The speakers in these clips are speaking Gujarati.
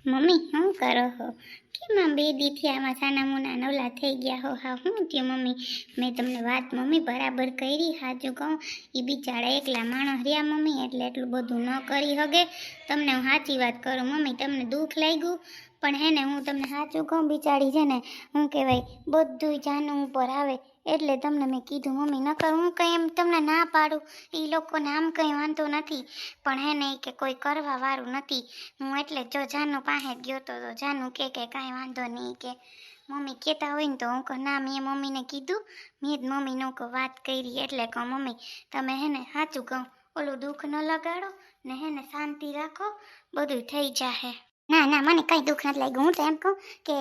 મમ્મી શું કરો હો? કેમ આમ બે દીથી આમાં સાના મુના નવલા થઈ ગયા હો? હા શું થયું મમ્મી? મેં તમને વાત મમ્મી બરાબર કરી. સાચું કહું, એ બિચારા એકલા માણસ રહ્યા મમ્મી, એટલે એટલું બધું ન કરી શકે. તમને હું સાચી વાત કરું મમ્મી, તમને દુઃખ લાગ્યું પણ હે ને, હું તમને સાચું કહું, બિચારી છે ને, હું કહેવાય બધું જાનું ઉપર આવે એટલે તમને મેં કીધું મમ્મી. નકર હું કંઈ એમ તમને ના પાડું, એ લોકોને આમ કંઈ વાંધો નથી, પણ હે ને કે કોઈ કરવા વાળું નથી. હું એટલે જો જાનું પાસે ગયો તો જાનું કે કાંઈ વાંધો નહીં, કે મમ્મી કહેતા હોય ને તો હું કહું ના, મેં મમ્મીને કીધું, મેં જ મમ્મીનું વાત કરી, એટલે કહું મમ્મી તમે હે ને સાચું કહું, ઓલું દુઃખ ન લગાડો ને હે ને શાંતિ રાખો, બધું થઈ જાહે. ના ના, મને કંઈ દુઃખ નથી લાગ્યું. હું તો એમ કહું કે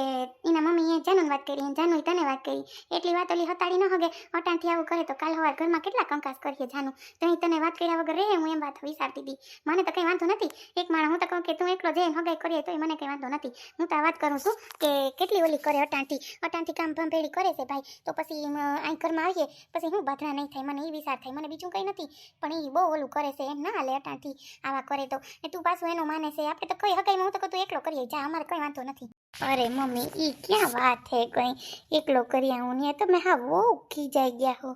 એના મમ્મીએ જાનુની વાત કરી, જાનુએ તને વાત કરી, એટલી વાત ઓલી હતાડી ન હગે. અટાણથી આવું કરે તો કાલ સવાર ઘરમાં કેટલા કંકાસ કરીએ જાનું, તો તને વાત કર્યા વગર રહે? હું એમ વાત વિચારતી હતી. મને તો કંઈ વાંધો નથી. એક માણસ હું તો કહું કે તું એકલો જઈને હગાઈ કરીએ તોય મને કંઈ વાંધો નથી. હું તો આ વાત કરું છું કે કેટલી ઓલી કરે અટાણથી કામ ભેળી કરે છે ભાઈ, તો પછી અહીં ઘરમાં આવીએ પછી હું બાધરા નહીં થાય, મને એ વિચાર થાય, મને બીજું કંઈ નથી. પણ એ બહુ ઓલું કરે છે, એમ ના હાલે. અટાણથી આવા કરે તો તું પાછું એનું માને છે. આપણે તો કઈ હગાઈમાં હું તો તું એકલો કરીએ જા, અમારે કંઈ વાંધો નથી. અરે મમ્મી, ઈ ક્યાં વાત છે કંઈ એકલો કરી આવું ને? તમે હા બહુ ખીજાઈ ગયા હો.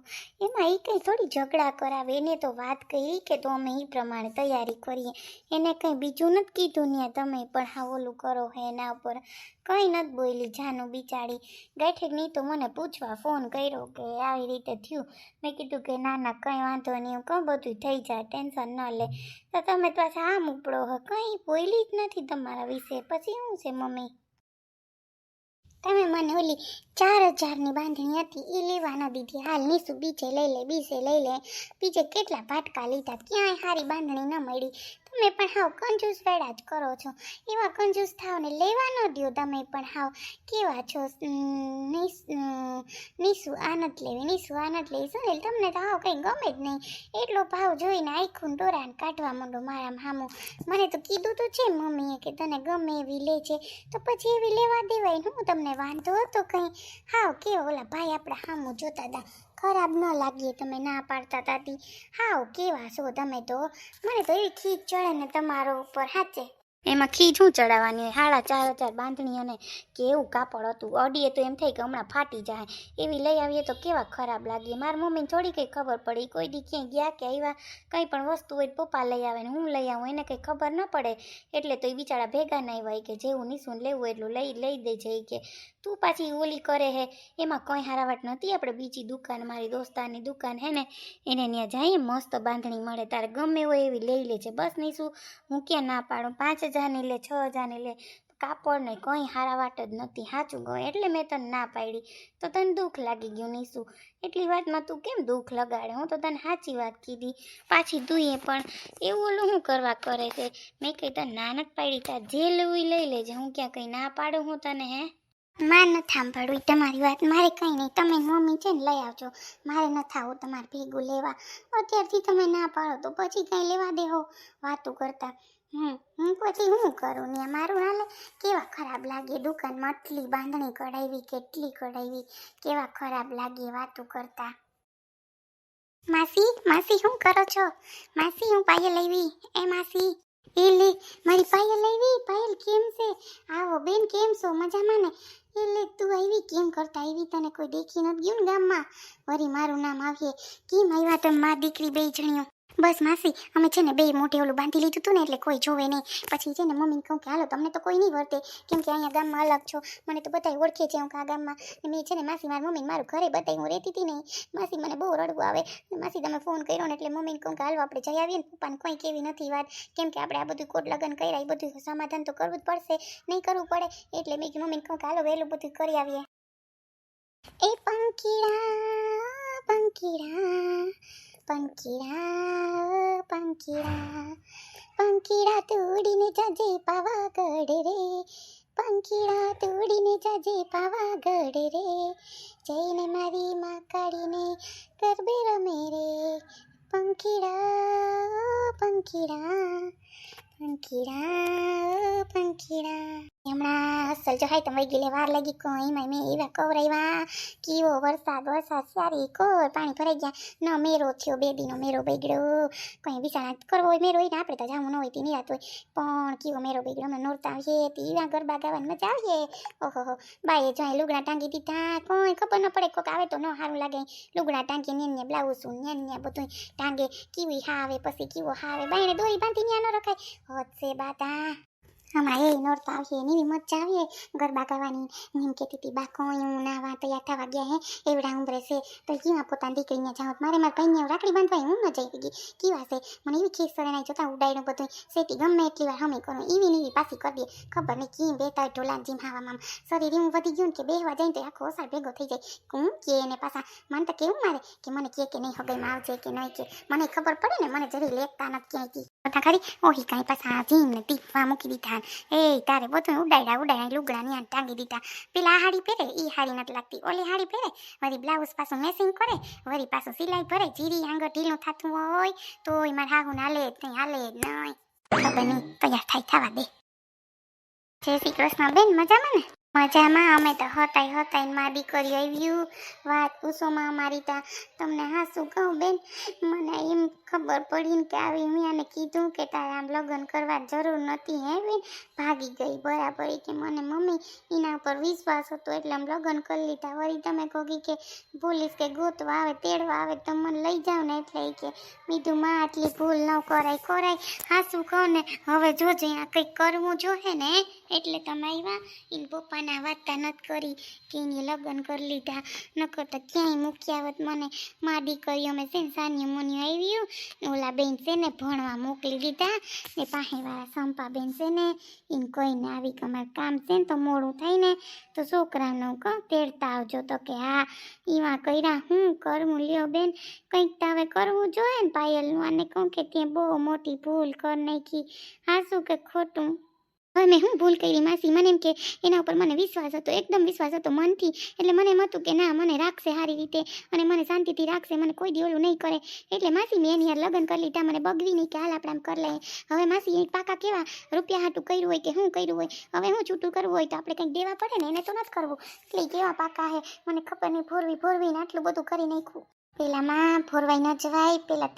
એમાં એ કંઈ થોડી ઝઘડા કરાવે, એને તો વાત કરી કે તો અમે એ પ્રમાણે તૈયારી કરીએ, એને કંઈ બીજું નથી કીધું ને. તમે પણ હા ઓલું કરો હે એના ઉપર કંઈ નથી બોલી જાનું બિચારી. ગાંઠેક નહીં તો મને પૂછવા ફોન કર્યો કે આવી રીતે થયું. મેં કીધું કે ના ના કંઈ વાંધો નહીં, હું કહું બધું થઈ જાય, ટેન્શન ન લે. તો તમે પાછા આમ ઉપડો હો, કંઈ બોલી જ નથી તમારા વિશે. પછી શું છે મમ્મી? તમે મને ઓલી 4000ની બાંધણી હતી એ લેવા ન દીધી. હાલ નીસુ બીજે લઈ લે. બીજે કેટલા ભાટકા લીધા, ક્યાંય સારી બાંધણી ન મળી. તમે પણ હાવ કંજૂસ વેડા જ કરો છો. એવા કંજૂસ થાવ ને લેવા ન દો. તમે પણ હાવ કેવા છો? નીસુ આ નથી લેવી, સુનેલ તમને તો હાવ કંઈ ગમે જ નહીં. એટલો ભાવ જોઈને આખું ડોરાને કાઢવા માંડો મારા હામું. મને તો કીધું તો છે મમ્મીએ કે તને ગમે એવી લે છે, તો પછી એવી લેવા દેવાય. હું તમને વાંધો હતો કંઈ? હાવ કેવો ઓલા ભાઈ આપણા હામું જોતા હતા, ખરાબ ન લાગીએ તમે ના પાડતા તાતી. હાવ કેવા છો તમે તો? મને તો એવી ખીચ ચડે ને તમારો ઉપર. હાચે એમાં ખીચ શું ચડાવવાની હોય? 4500 બાંધણી અને કેવું કાપડ હતું. અડીએ તો એમ થાય કે હમણાં ફાટી જાય. એવી લઈ આવીએ તો કેવા ખરાબ લાગીએ. મારી મમ્મીને થોડી કંઈ ખબર પડી, કોઈ દી ક્યાંય ગયા કે આવ્યા, કંઈ પણ વસ્તુ હોય પપ્પા લઈ આવે ને હું લઈ આવું, એને કંઈ ખબર ન પડે. એટલે તો એ બિચારા ભેગા નહીં હોય કે જેવું નીસું લેવું એટલું લઈ દે છે. કે તું પાછી ઓલી કરે હે. એમાં કંઈ હારાવટ નથી. આપણે બીજી દુકાન, મારી દોસ્તારની દુકાન હે ને, એને ત્યાં જઈએ, મસ્ત બાંધણી મળે. તારે ગમે હોય એવી લઈ લે છે. બસ નીસું, હું ક્યાં ના પાડું. 5000ની લે, 6000ની લે, કાપડ ને કંઈ હારાવાટ જ નથી. સાચું કહું એટલે મેં તને ના પાડી. તો તને દુઃખ લાગી ગયું નીસું? એટલી વાતમાં તું કેમ દુઃખ લગાડે? હું તો તને સાચી વાત કીધી. પાછી તુંએ પણ એવું ઓલું શું કરવા કરે છે? મેં કંઈ તને ના નથી પાડી. તાર જે લેવું લઈ લેજે, હું ક્યાં કંઈ ના પાડું હું તને? હે મારે નથી સાંભળવી તમારી વાત. મારે કંઈ નહીં, તમે મમ્મી છે ને લઈ આવજો. મારે નથી આવું તમારે ભેગું લેવા. અત્યારથી તમે ના પાડો તો પછી કંઈ લેવા દેહો વાતું કરતા. હું પછી શું કરું ને? મારું હાલે કેવા ખરાબ લાગે. દુકાનમાં આટલી બાંધણી કઢાવી, કેટલી કઢાવી, કેવા ખરાબ લાગે વાતું કરતા. માસી શું કરો છો? માસી હું પાયલ લાવી. એ માસી એ લે મારી પાયલ લાવી. પાયલ કેમ છે? આવો બેન, કેમ છો? મજામાં ને? એ લે તું આવી કેમ કરતા આવી? તને કોઈ દેખી નથી ગયું ને ગામમાં? વરી મારું નામ આવીએ. કેમ આવ્યા તમે મા દીકરી બે જણીઓ? બસ માસી, અમે છે ને બે મોઢે ઓલું બાંધી લીધું હતું ને એટલે કોઈ જોવે નહીં. પછી છે ને મમ્મીને કહું કે હાલો તમને તો કોઈ નહીં વર્તે, કેમ કે અહીંયા ગામમાં અલગ છો, મને તો બધાય ઓળખે છે હું આ ગામમાં. મેં છે ને માસી મારી મમ્મીને મારું ઘરે બતાવી, હું રહેતી હતી નહીં. માસી મને બહુ રડવું આવે. માસી તમે ફોન કર્યો ને એટલે મમ્મીને કહું કે હાલો આપણે જઈ આવીએ ને. પપ્પાને કંઈ કેવી નથી વાત, કેમ કે આપણે આ બધું કોટ લગન કર્યા, એ બધું સમાધાન તો કરવું જ પડશે, નહીં કરવું પડે? એટલે મેં મમ્મીને કહું કે હાલો વહેલું બધું કરી આવીએ. એ પંખીડા તોડીને જાજે પાવાગઢ રે, પંખીડા તોડીને જાજે પાવાગઢ રે, જઈને મારી માં કાઢીને ગરબે રમે રે. પંખીડા હમણાં જો હાય તમે ગીલે વાર લાગી કોઈ મેં એવા કવરાવ્યા કેવો વરસાદ સારી કોર પાણી ભરાઈ ગયા ન મેરો થયો 2 દીનો મેરો બગડ્યો કઈ વિચાર કરવો હોય મેરો હોય ને આપણે તો જાવું ન હોય તે નિરાત હોય પણ કેવો મેરો બગડ્યો અમે નોરતા આવીએ એવા ગરબા ગાવાની મજા આવીએ ઓહો બાએ જો લુગડા ટાંગી દીધા કોઈ ખબર ન પડે કોક આવે તો ન સારું લાગે લુગડા ટાંગી ને બ્લાઉઝ ને બધું ટાંગે કેવી હાવે પછી કેવો હાવે બાઈને દોરી બાંધી ન્યા ન રખાય હોત બાતા હમણાં એ નોરતા આવીએ ને એવી મજા આવીએ ગરબા કરવાની એમ કહેતી હતી બા કોઈ હું નાવા તૈયાર થવા ગયા હે એવડા ઉંમરે છે તો કેવા પોતાની દીકરીને જાઓ મારે મારા ભાઈને રાખડી બાંધવા હું ન જઈ ગઈ કેવા છે મને એવી ખીસ સળે જોતા ઉડાડ્યું બધું સેટી ગમે એટલી વાર હમે કરું એવી ને એવી પાછી કરી દે ખબર નહીં કેમ બેતા ઢોલા જીમ હાવામાં શરીર એવું વધી ગયું ને કે બેહવા જાય તો આખો ઓસાર ભેગો થઈ જાય હું કે એને પાછા મને તો કેવું મારે કે મને કે નહીં હગાઈમાં આવજે કે નહીં કે મને ખબર પડે ને મને જરી લેતા નથી ક્યાંયથી બધા ખરી ઓહી કાંઈ પાછા જીમ ને ટીપવા મૂકી દીધા એ તારે બધું ઉડાડ્યા લુગડા ને ટાંગી દીધા પેલા આ હાડી પહેરે એ હાડી નથી લાગતી ઓલી હાડી પહેરે વળી બ્લાઉઝ પાછું મેસિંગ કરે વળી પાછું સિલાઈ ભરે જીરી આંગળ ઢીલું થતું હોય તોય મારે હાહુ હાલે જ નહીં હાલે જ નહીં ખબર નહીં તૈયાર થાય થવા દે જય શ્રી કૃષ્ણ બેન મજામાં ને મજામાં અમે તો હતાઈ મારી દીકરી આવ્યું વાત પૂછોમાં અમારી તા તમને હાસું કહું બેન મને એમ ખબર પડી ને કે આવી મેં કીધું કે તારે આમ લગ્ન કરવા જરૂર નથી હે બેન ભાગી ગઈ બરાબર કે મને મમ્મી એના ઉપર વિશ્વાસ હતો એટલે આમ લગ્ન કરી લીધા વળી તમે કહો કે પોલીસ કે ગોતવા આવે તેડવા આવે તો મને લઈ જાવ ને એટલે કે મીધું માં આટલી ભૂલ ન કરાય હાસું કહું ને હવે જોજે આ કંઈક કરવું જોઈએ ને એટલે તમે આવ્યા એને પપ્પાના વાર્તા નથી કરી કે એને લગ્ન કરી લીધા નકર તો ક્યાંય મૂક્યા હોત મને મા દીકરી અમે છે ને સાનિયા મુનિયો આવ્યું ઓલા બેન છે ને ભણવા મોકલી દીધા ને પાસેવાળા સંપાબેન છે ને એને કહીને આવી કે અમારે કામ છે ને તો મોડું થાય ને તો છોકરાનું તેડતા આવજો તો કે હા એમાં કર્યા હું કરવું લ્યો બેન કંઈક તો હવે કરવું જોઈએ ને પાયલનું અને કહું કે ત્યાં બહુ મોટી ભૂલ કરી નાખી હા શું કે ખોટું હવે મેં હું ભૂલ કરી માસી મને એમ કે એના ઉપર મને વિશ્વાસ હતો એકદમ વિશ્વાસ હતો મનથી એટલે મને એમ હતું કે ના મને રાખશે સારી રીતે અને મને શાંતિથી રાખશે મને કોઈ દી ઓલું નહીં કરે એટલે માસી મેં એની યાર લગ્ન કરી લીધા મને બગવી નહીં કે હાલ આપણે આમ કરી લઈએ હવે માસી એ પાકા કેવા રૂપિયા હાટું કર્યું હોય કે શું કર્યું હોય હવે હું છૂટું કરવું હોય તો આપણે કંઈક દેવા પડે ને એને તો નથી કરવું એટલે કેવા પાકા હે મને ખબર નહીં ભોરવીને આટલું બધું કરી નાખ્યું પેલામાં ભોરવાઈ ન જવાય પેલા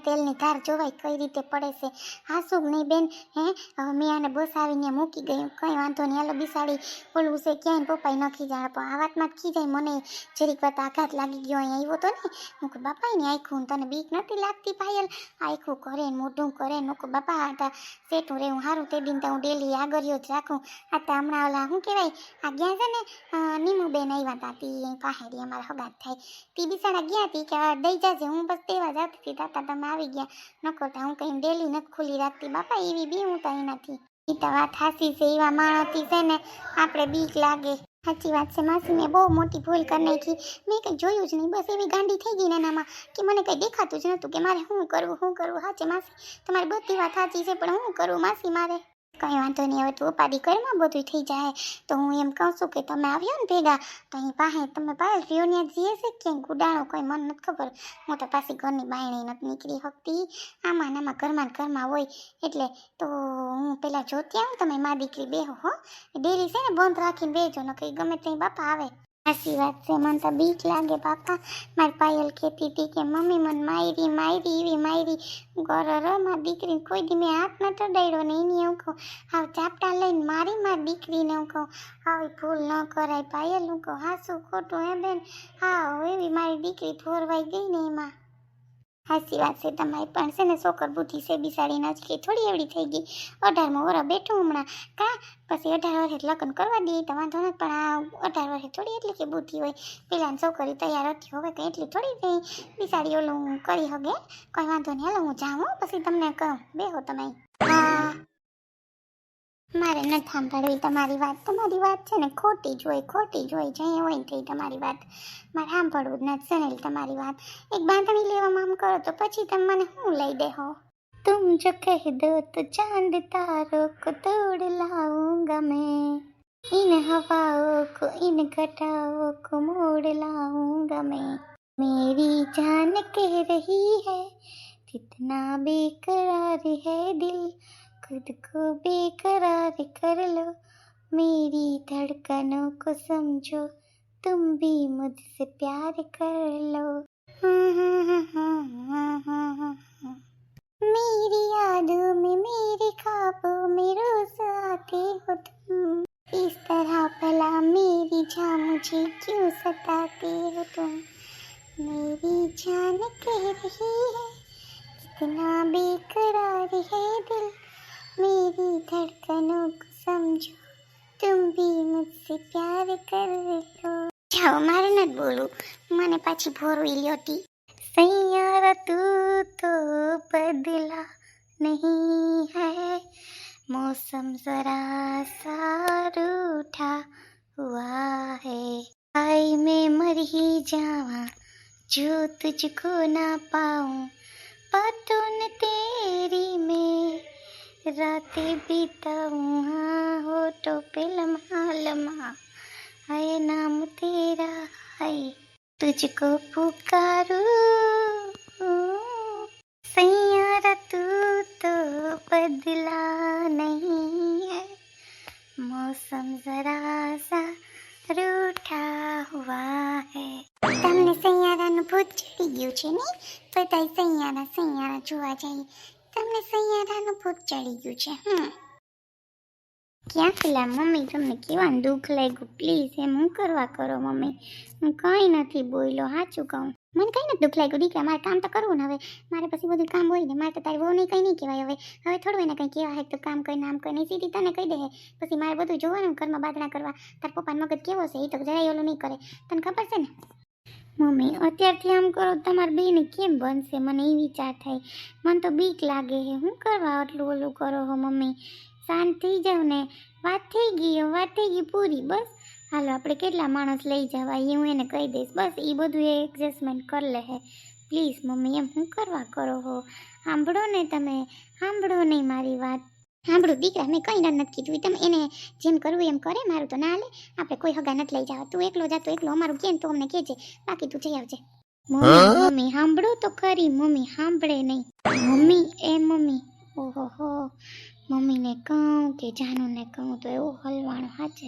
તેલની ધાર જોવાય કઈ રીતે પડે છે હાસું નહીં બેન હે હવે મેં આને બસ આવીને મૂકી ગયું કંઈ વાંધો નહીં હાલો બિસાડી બોલવું છે ક્યાંય પપ્પાએ ન ખીજાય પણ આ વાતમાં જ ખીજાય મને જરીક વાત આઘાત લાગી ગયો અહીંયા આવ્યો તો ને હું કહું બાપા ને આખું તને બીક નથી લાગતી પાયલ આખું કરે ને મોઢું કરે ને કહું બાપા આ સેટું રે હું સારું તે દિન તો હું ડેલી આગળ્યો જ રાખું આ તો હમણાં ઓલા શું કહેવાય આ ગયા છે ને નીમુબેન આવ્યા હતા તી પાહેરી અમારા હગાત થાય તી બિસાડા ગયા હતી કે દઈ જશે હું બસ તેવા જતી હતી તાતા તમે આવી ગયા નકોતા હું કંઈ ડેલી નથી ખુલ્લી રાખતી બાપા એવી બી હું તો નથી એ તો વાત હાસી છે એવા માણસથી છે ને આપણે બીક લાગે સાચી વાત છે માસી મેં બહુ મોટી ભૂલ કરી નાખી મેં કંઈ જોયું જ નહીં બસ એવી ગાંડી થઈ ગઈ નાનામાં કે મને કંઈ દેખાતું જ નહોતું કે મારે શું કરવું સાચે માસી તમારી બધી વાત સાચી છે પણ શું કરવું માસી મારે કંઈ વાંધો નહીં હવે તું ઉપાડી ઘરમાં બધું થઈ જાય તો હું એમ કહું છું કે તમે આવ્યો ને ભેગા તો અહીં પાસે તમે પાયલ રિયોનિયા જઈએ છે ક્યાંય ગુડાણો કોઈ મને નથી ખબર હું તો પાછી ઘરની બાયણે નથી નીકળી શકતી આમાં ઘરમાં હોય એટલે તો હું પહેલાં જોતી આવું તમે મા દીકરી બેહો હો ડેરી છે ને બંધ રાખીને બેજો ને કંઈ ગમે ત્યાં બાપા આવે સાચી વાત છે મને તો બીક લાગે બાપા મારી પાયલ કહેતી હતી કે મમ્મી મને માયરી ગરર મારી દીકરીને કોઈ દી મેં હાથ ન તડાડ્યો ને એની એવું કહું હાવ ચાપટા લઈને મારી દીકરીને હું કહું આવી ભૂલ ન કરાય પાયલ હું કહું હાસું ખોટું હે બેન હા એવી મારી દીકરી ફોરવાઈ ગઈ ને એમાં સાચી વાત છે તમારી પણ છે ને છોકર બુદ્ધિ છે બિસાડી નજકી થોડી એવડી થઈ ગઈ 18મો વર્ષ બેઠું હમણાં કા પછી 18 વર્ષે લગ્ન કરવા દઈએ તો વાંધો નથી પણ આ 18 વર્ષે થોડી એટલી કે બુદ્ધિ હોય પેલાની છોકરી તૈયાર હતી હવે કંઈ એટલી થોડી થઈ બિસાડી ઓલું કરી હગે કંઈ વાંધો નહીં હાલો હું જાઉં પછી તમને કહું બેહો તમે હા મારે નથી સાંભળવી તમારી વાત છે ને ખોટી જ હોય જઈ હોય ને થઈ તમારી વાત મારે સાંભળવું જ નથી સનેલ તમારી વાત એક બાંધણી લેવામાં આમ કરો તો પછી તમે મને શું લઈ દે હો तुम जो कह दो तो चांद तारों को तोड़ लाऊंगा मैं इन हवाओं को इन घटाओं को मोड़ लाऊंगा मैं मेरी जान कह रही है कितना बेकरार है दिल खुद को बेकरार कर लो मेरी धड़कनों को समझो, तुम भी मुझसे प्यार कर लो। मेरी यादों में, मेरे ख्वाबों में रोज आते हो तुम। इस तरह भला मेरी जान मुझे क्यों सताते हो तुम। मेरी जान कह रही है कितना बेकरार है दिल। मेरी धड़कनों को समझो, तुम भी मुझसे प्यार कर लो। जाओ, मारे न बोलू, મને પાછી ભોરવી લ્યોતી। सैयारा तू तो बदला नहीं है, मौसम जरा सा रूठा हुआ है। हाय मैं मर ही जावा जो तुझको ना पाऊं, बातों ने तेरी में रातें बिताऊं। हाँ होठों पे लम्हा लम्हा है नाम तेरा, है तुझको पुकारूं। सैयारा तू तो बदला नहीं है, मौसम जरा सा रूठा हुआ है। તમને સૈયારાનું ભૂત ચડી ગયું છે ને? બધાય સૈયારા સૈયારા જોવા જાય, તમને સૈયારાનું ભૂત ચડી ગયું છે। ક્યાં પેલા મમ્મી, તમને કેવાનું દુઃખ લાગ્યું? પ્લીઝ એમ હું કરવા કરો મમ્મી, હું કંઈ નથી બોલ્યો, સાચું કહું। મને કંઈ નથી દુઃખ લાગ્યું દીકરા, મારે કામ તો કરવું ને। હવે મારે પછી બધું કામ હોય ને, મારે તો તારી વહુને કંઈ નહીં કહેવાય। હવે થોડું એને કંઈ કહેવાય તો કામ કરીને આમ કરીને સીધી તને કહી દે। પછી મારે બધું જોવાનું, ઘરમાં બાદણા કરવા। તાર પપ્પાનો મગજ કેવો છે એ તો જરાય ઓલું નહીં કરે, તને ખબર છે ને મમ્મી। અત્યારથી આમ કરો તમારે બેને કેમ બનશે? મને એ વિચાર થાય, મને તો બીક લાગે છે। શું કરવા આટલું ઓલું કરો હો મમ્મી? શાંત થઈ જાવ ને, વાત થઈ ગઈ પૂરી, બસ હાલો આપણે કેટલા માણસ લઈ જવા એ હું એને કહી દઈશ, બસ એ બધું એ એડજસ્ટમેન્ટ કરી લે હે। પ્લીઝ મમ્મી એમ શું કરવા કરો હો? સાંભળો ને તમે, સાંભળો નહીં મારી વાત। સાંભળો દીકરા, મેં કંઈ નથી કીધું, તમે એને જેમ કરવું એમ કરે, મારું તો ના હાલે। આપણે કોઈ હગા નથી લઈ જવા, તું એકલો જા તો એકલો, અમારું કેમ તો અમને કહેજે, બાકી તું જઈ આવજે। મમ્મી સાંભળો તો ખરી, મમ્મી સાંભળે નહીં મમ્મી। એ મમ્મી, ઓહો હો, મમ્મીને કહું કે જાનુને કહું તો એવું હલવાનું સાચે?